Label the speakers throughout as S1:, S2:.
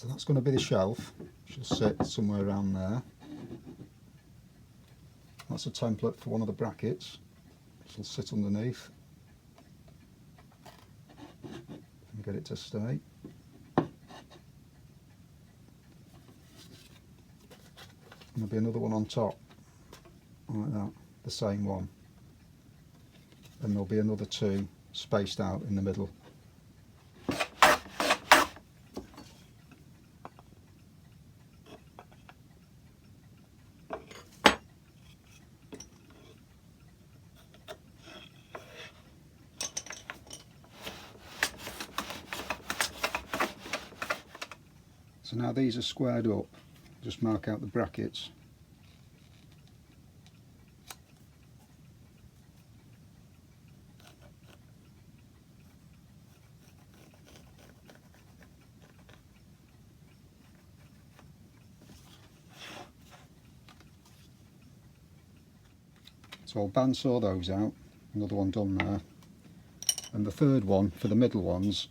S1: So that's going to be the shelf. Should sit somewhere around there. That's a template for one of the brackets. This will sit underneath and get it to stay. And there'll be another one on top, like that, the same one. And there'll be another two spaced out in the middle. So now these are squared up, just mark out the brackets. So I'll bandsaw those out, another one done there. And the third one, for the middle ones,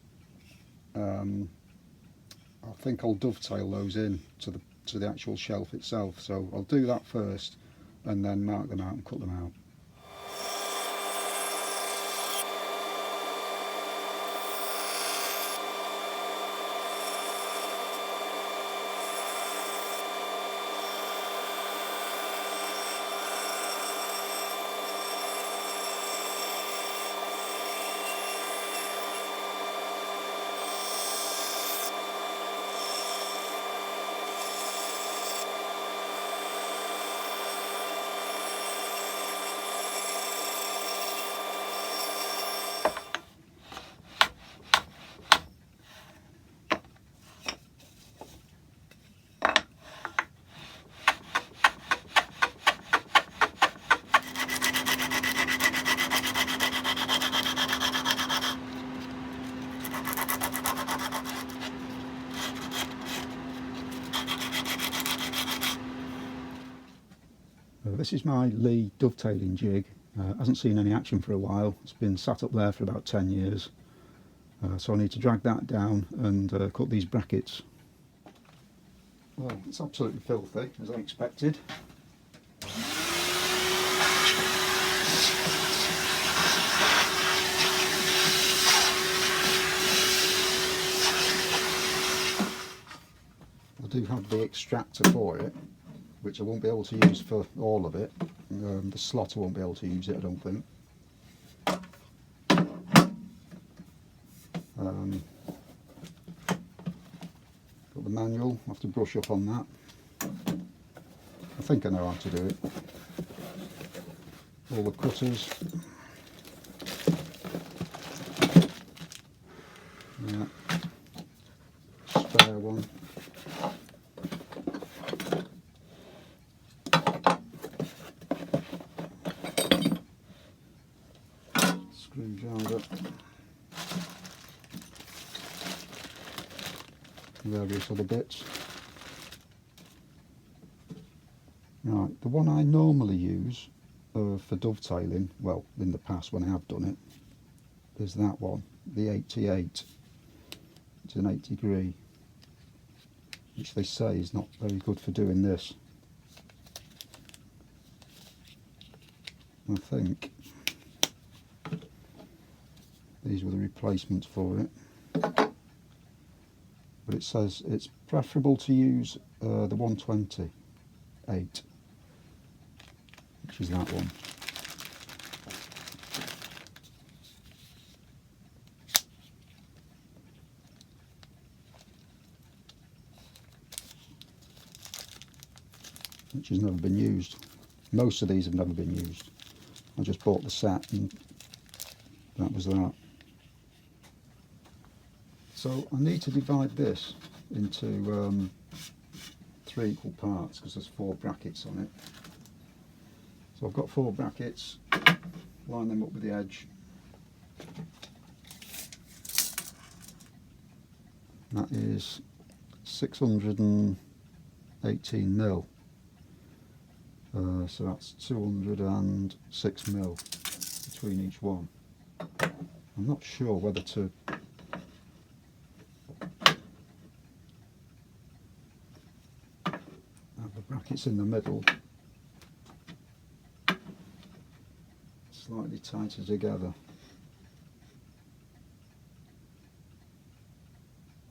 S1: I think I'll dovetail those in to the actual shelf itself. So I'll do that first and then mark them out and cut them out. This is my Leigh dovetailing jig. Hasn't seen any action for a while. It's been sat up there for about 10 years. So I need to drag that down and cut these brackets. Well, it's absolutely filthy, as I expected. I do have the extractor for it, which I won't be able to use for all of it. The slot I won't be able to use it, I don't think. Got the manual, I'll have to brush up on that. I think I know how to do it. All the cutters. Yeah. Spare one. Screwdriver, various other bits. Right, the one I normally use for dovetailing, well, in the past when I have done it, is that one, the 88. It's an 8 degree, which they say is not very good for doing this. I think these were the replacements for it, but it says it's preferable to use the 128, which is that one. Which has never been used. Most of these have never been used. I just bought the set and that was that. So I need to divide this into 3 equal parts because there's 4 brackets on it. So I've got 4 brackets, line them up with the edge. That is 618 mil. So that's 206 mil between each one. I'm not sure whether to brackets in the middle slightly tighter together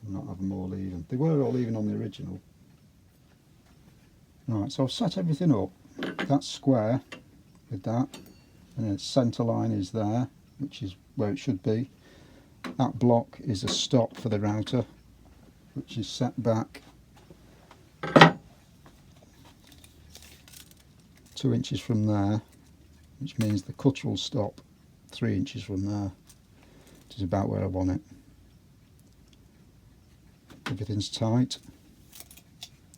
S1: and not have them all even. They were all even on the original. Right, so I've set everything up. That's square with that, and its centre line is there, which is where it should be. That block is a stop for the router, which is set back 2 inches from there, which means the cutter will stop 3 inches from there, which is about where I want it. Everything's tight,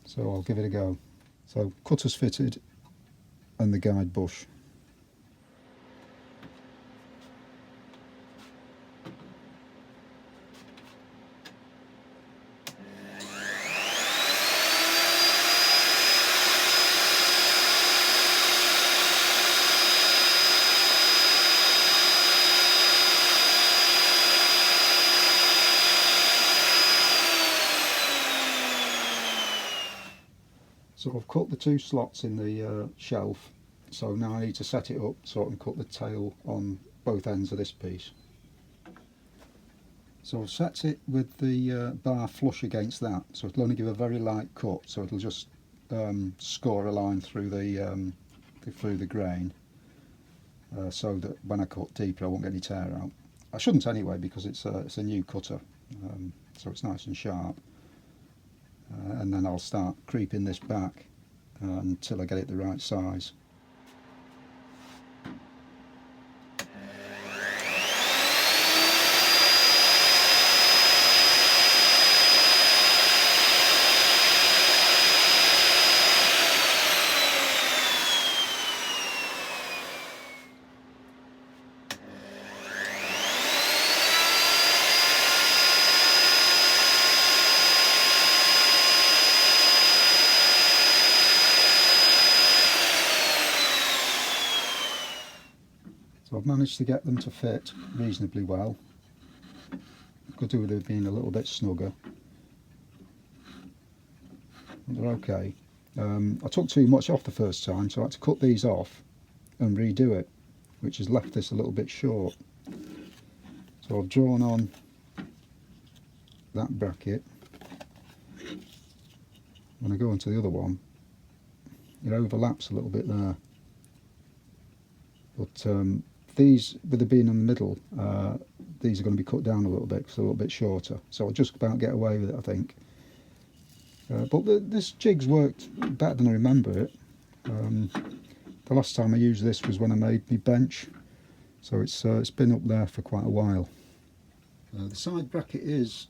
S1: so I'll give it a go. So cutter's fitted and the guide bush. So I've cut the 2 slots in the shelf, so now I need to set it up so I can cut the tail on both ends of this piece. So I've set it with the bar flush against that, so it'll only give a very light cut, so it'll just score a line through the grain, so that when I cut deeper I won't get any tear out. I shouldn't anyway, because it's a new cutter, so it's nice and sharp. And then I'll start creeping this back until I get it the right size. So I've managed to get them to fit reasonably well. Could do with it being a little bit snugger. They're okay. I took too much off the first time, so I had to cut these off and redo it, which has left this a little bit short. So I've drawn on that bracket. When I go into the other one, it overlaps a little bit there. But these, with it being in the middle, these are going to be cut down a little bit because they're a little bit shorter. So I'll just about get away with it, I think. But this jig's worked better than I remember it. The last time I used this was when I made my bench, so it's been up there for quite a while. The side bracket is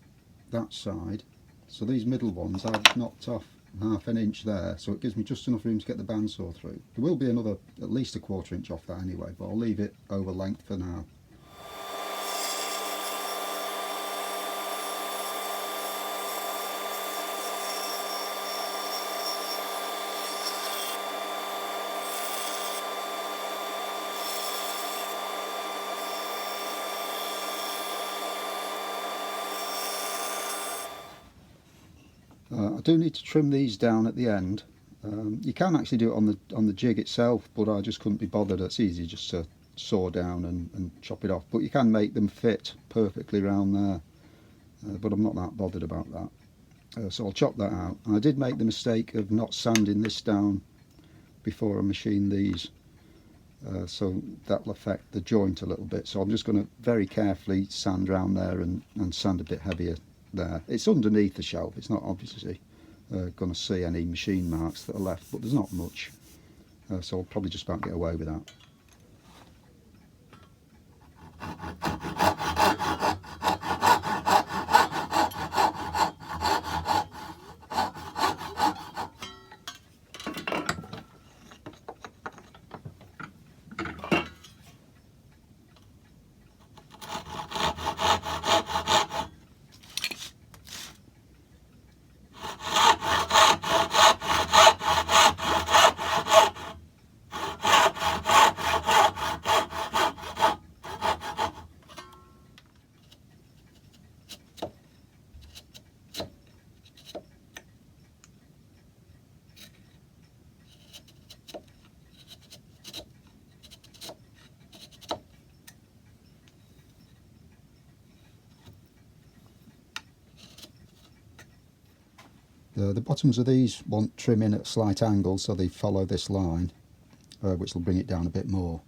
S1: that side, so these middle ones I've knocked off ½ an inch there, so it gives me just enough room to get the bandsaw through. There will be another at least ¼ inch off that anyway, but I'll leave it over length for now. I do need to trim these down at the end. You can actually do it on the jig itself, but I just couldn't be bothered. It's easy just to saw down and chop it off. But you can make them fit perfectly round there, but I'm not that bothered about that. So I'll chop that out. And I did make the mistake of not sanding this down before I machined these, so that'll affect the joint a little bit. So I'm just going to very carefully sand around there and sand a bit heavier there. It's underneath the shelf, it's not obviously going to see any machine marks that are left, but there's not much, so I'll probably just about get away with that. The bottoms of these want trimming at a slight angle, so they follow this line, which will bring it down a bit more.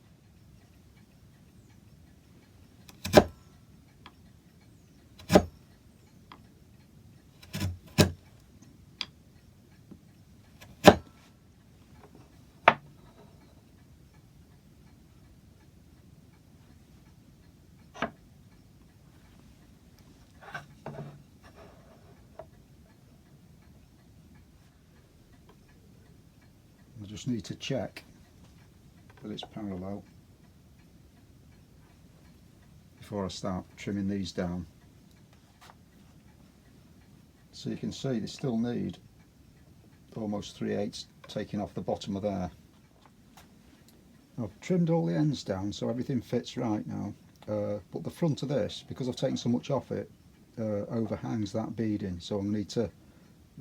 S1: I just need to check that it's parallel before I start trimming these down. So you can see they still need almost 3/8 taking off the bottom of there. I've trimmed all the ends down so everything fits right now, but the front of this, because I've taken so much off it, overhangs that beading, so I'm going to need to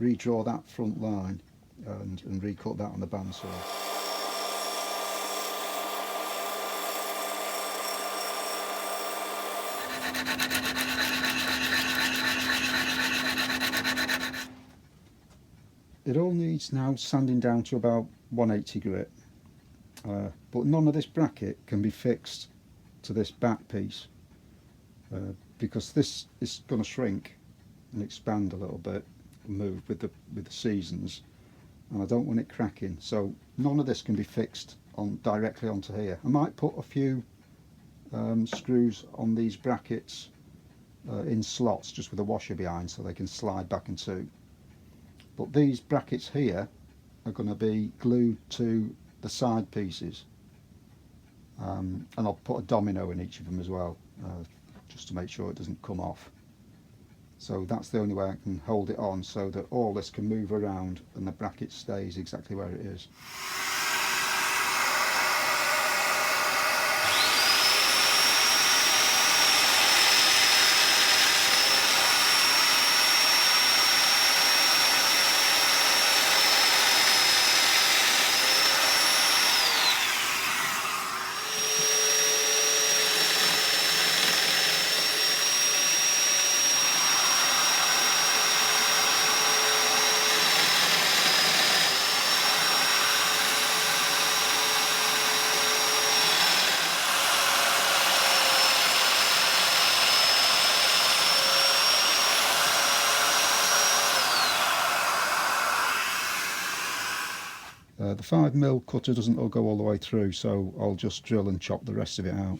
S1: redraw that front line and recut that on the bandsaw. It all needs now sanding down to about 180 grit, but none of this bracket can be fixed to this back piece because this is going to shrink and expand a little bit and move with the seasons, and I don't want it cracking, so none of this can be fixed on directly onto here. I might put a few screws on these brackets in slots just with a washer behind so they can slide back and two. But these brackets here are going to be glued to the side pieces, and I'll put a domino in each of them as well, just to make sure it doesn't come off. So that's the only way I can hold it on so that all this can move around and the bracket stays exactly where it is. The 5mm cutter doesn't go all the way through, so I'll just drill and chop the rest of it out.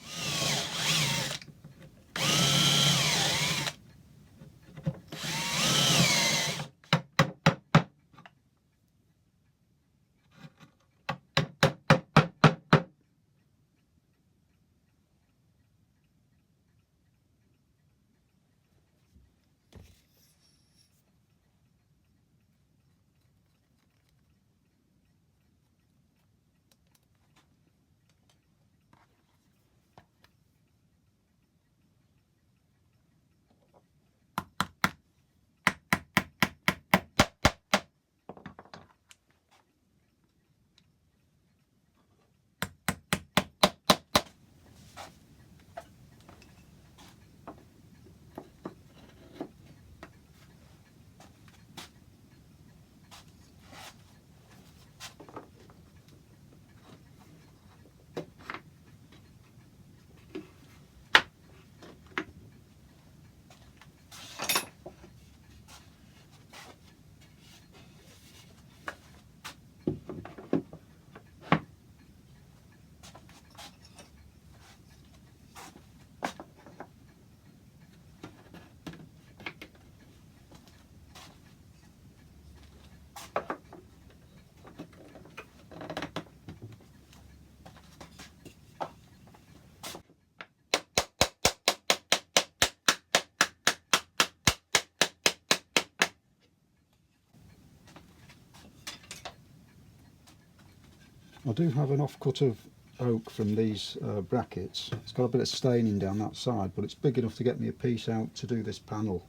S1: I do have an offcut of oak from these brackets. It's got a bit of staining down that side, but it's big enough to get me a piece out to do this panel.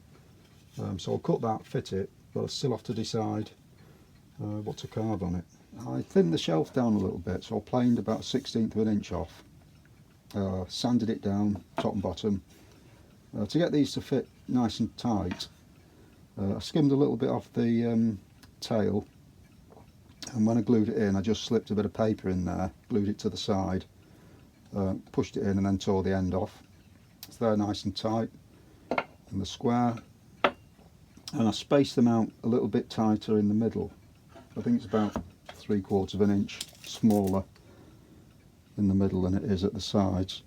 S1: So I'll cut that, fit it, but I still have to decide what to carve on it. I thinned the shelf down a little bit, so I planed about 1/16 of an inch off, sanded it down top and bottom. To get these to fit nice and tight, I skimmed a little bit off the tail, and when I glued it in I just slipped a bit of paper in there, glued it to the side, pushed it in and then tore the end off. So they're nice and tight in the square, and I spaced them out a little bit tighter in the middle. I think it's about 3/4 of an inch smaller in the middle than it is at the sides.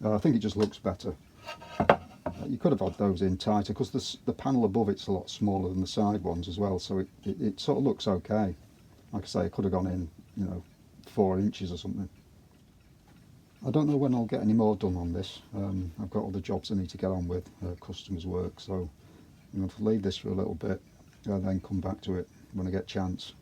S1: I think it just looks better. You could have had those in tighter because the panel above it's a lot smaller than the side ones as well, so it sort of looks okay. Like I say, it could have gone in, you know, 4 inches or something. I don't know when I'll get any more done on this. I've got other jobs I need to get on with, customers' work, so I'm going to leave this for a little bit and then come back to it when I get a chance.